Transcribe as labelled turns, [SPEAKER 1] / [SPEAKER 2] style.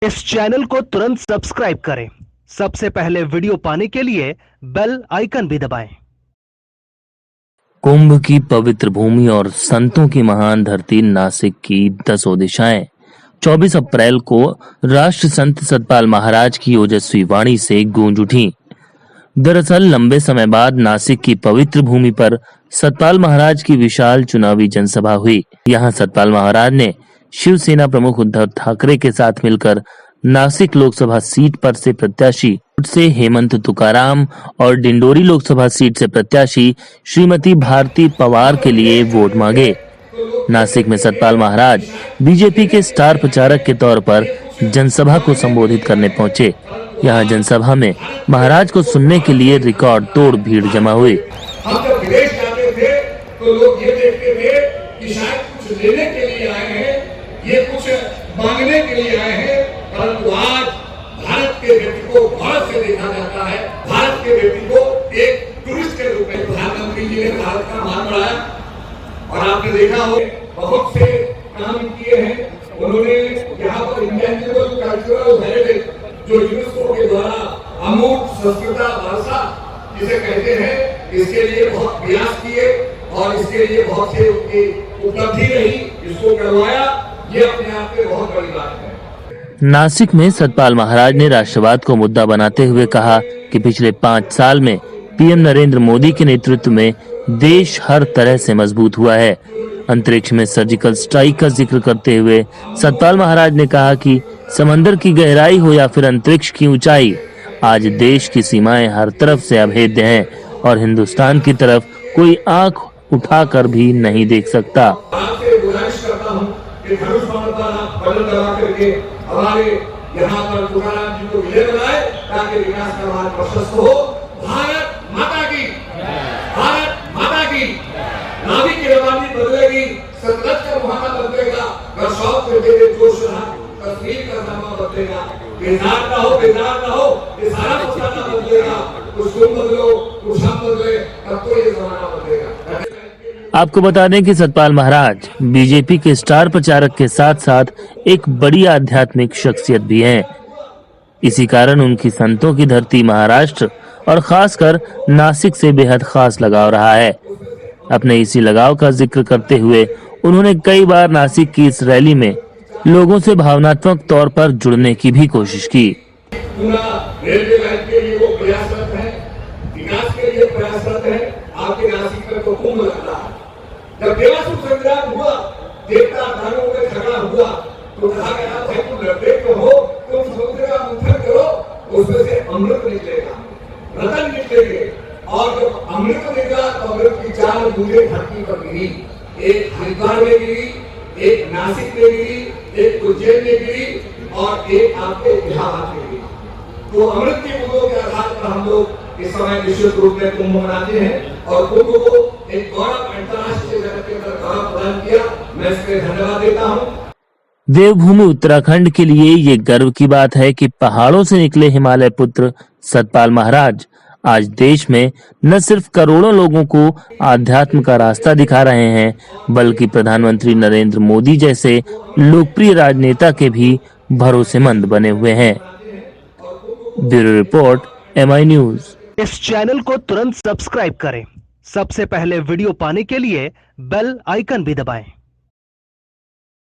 [SPEAKER 1] इस चैनल को तुरंत सब्सक्राइब करें। सबसे पहले वीडियो पाने के लिए बेल आइकन भी दबाएं।
[SPEAKER 2] कुंभ की पवित्र भूमि और संतों की महान धरती नासिक की 10 दिशाएं 24 अप्रैल को राष्ट्र संत सतपाल महाराज की ओजस्वी वाणी से गूंज उठी। दरअसल लंबे समय बाद नासिक की पवित्र भूमि पर सतपाल महाराज की विशाल चुनावी जनसभा हुई। यहां सतपाल महाराज ने शिवसेना प्रमुख उद्धव ठाकरे के साथ मिलकर नासिक लोकसभा सीट पर से प्रत्याशी से हेमंत तुकाराम और डिंडोरी लोकसभा सीट से प्रत्याशी श्रीमती भारती पवार के लिए वोट मांगे। नासिक में सतपाल महाराज बीजेपी के स्टार प्रचारक के तौर पर जनसभा को संबोधित करने पहुंचे। यहां जनसभा में महाराज को सुनने के लिए रिकॉर्ड तोड़ भीड़ जमा हुई।
[SPEAKER 3] हम जब विदेश जाते थे तो लोग ये देखते थे कि शायद कुछ लेने के लिए आए हैं, ये कुछ मांगने के लिए आए हैं, परंतु आज भारत के व्यक्ति को भारत से देखा जाता है। भारत के व्यक्ति को एक टूरिस्ट के रूप में प्रधानमंत्री जी ने भारत का मान बढ़ाया और आपने देखा हो बहुत से काम किए हैं उन्होंने। यहाँ पर इंटेंजिबल कल्चरल हेरिटेज जो यूनेस्को के द्वारा अमूर्त संस्कृति वारसा जिसे कहते हैं, इसके लिए बहुत प्रयास किए और इसके लिए बहुत से उनकी उपलब्धि रही, इसको करवाया, ये अपने आप में बहुत बड़ी बात है।
[SPEAKER 2] नासिक में सतपाल महाराज ने राष्ट्रवाद को मुद्दा बनाते हुए कहा कि पिछले 5 साल में पीएम नरेंद्र मोदी के नेतृत्व में देश हर तरह से मजबूत हुआ है। अंतरिक्ष में सर्जिकल स्ट्राइक का जिक्र करते हुए सतपाल महाराज ने कहा कि समंदर की गहराई हो या फिर अंतरिक्ष की ऊंचाई, आज देश की सीमाएं हर तरफ से अभेद्य हैं और हिंदुस्तान की तरफ कोई आंख उठाकर भी नहीं देख सकता।
[SPEAKER 3] आपसे गुजारिश करता हूं कि धनुष बाण पर आप बटन दबा करके हमारे यहाँ पर तुकाराम जी को विजय बनाए ताकि विकास का मार्ग प्रशस्त हो। भारत माता की, भारत माता की। नाभिक की रवानी बदलेगी, सतलज का मुहाना बदलेगा, वर्षाव के तेरे जोश रहा, तस्वीर का नामा बदलेगा। बेजार ना हो, बेजार ना हो, ये सारा मसला बदलेगा। कुछ तुम बदलो, कुछ हम बदले, तब तो ये जमाना बदलेगा।
[SPEAKER 2] आपको बता दें कि सतपाल महाराज बीजेपी के स्टार प्रचारक के साथ साथ एक बड़ी आध्यात्मिक शख्सियत भी हैं। इसी कारण उनकी संतों की धरती महाराष्ट्र और खासकर नासिक से बेहद खास लगाव रहा है। अपने इसी लगाव का जिक्र करते हुए उन्होंने कई बार नासिक की इस रैली में लोगों से भावनात्मक तौर पर जुड़ने की भी कोशिश की।
[SPEAKER 3] रेलवे लाइन के लिए वो प्रयासरत है, विकास के लिए प्रयासरत है। आपके नासिक में तो कुंभ लगता है। जब देवासुर संग्राम हुआ, देवता दानवों में झगड़ा हुआ, तो कहा गया था तुम लड़ते तो हो, तुम समुद्र का मंथन करो, उसमें से अमृत निकलेगा, रतन निकलेंगे। और जब अमृत निकला तो अमृत की 4 बूंदें धरती पर गिरी। एक हरिद्वार में गिरी, एक नासिक में गिरी, एक उज्जैन में गिरी और एक आपके इलाहाबाद में गिरी। तो अमृत की बूंदों के आधार पर हम लोग इस समय निश्चित रूप में कुंभ मनाते हैं और कुंभ को एक गौरव अंतर्राष्ट्रीय जगत के अंदर गौरव प्रदान किया। मैं इसके धन्यवाद देता हूँ।
[SPEAKER 2] देवभूमि उत्तराखंड के लिए ये गर्व की बात है कि पहाड़ों से निकले हिमालय पुत्र सतपाल महाराज आज देश में न सिर्फ करोड़ों लोगों को आध्यात्म का रास्ता दिखा रहे हैं, बल्कि प्रधानमंत्री नरेंद्र मोदी जैसे लोकप्रिय राजनेता के भी भरोसेमंद बने हुए हैं। Bureau report, MI news.
[SPEAKER 1] इस चैनल को तुरंत सब्सक्राइब करें। सबसे पहले वीडियो पाने के लिए बेल आइकन भी दबाएं।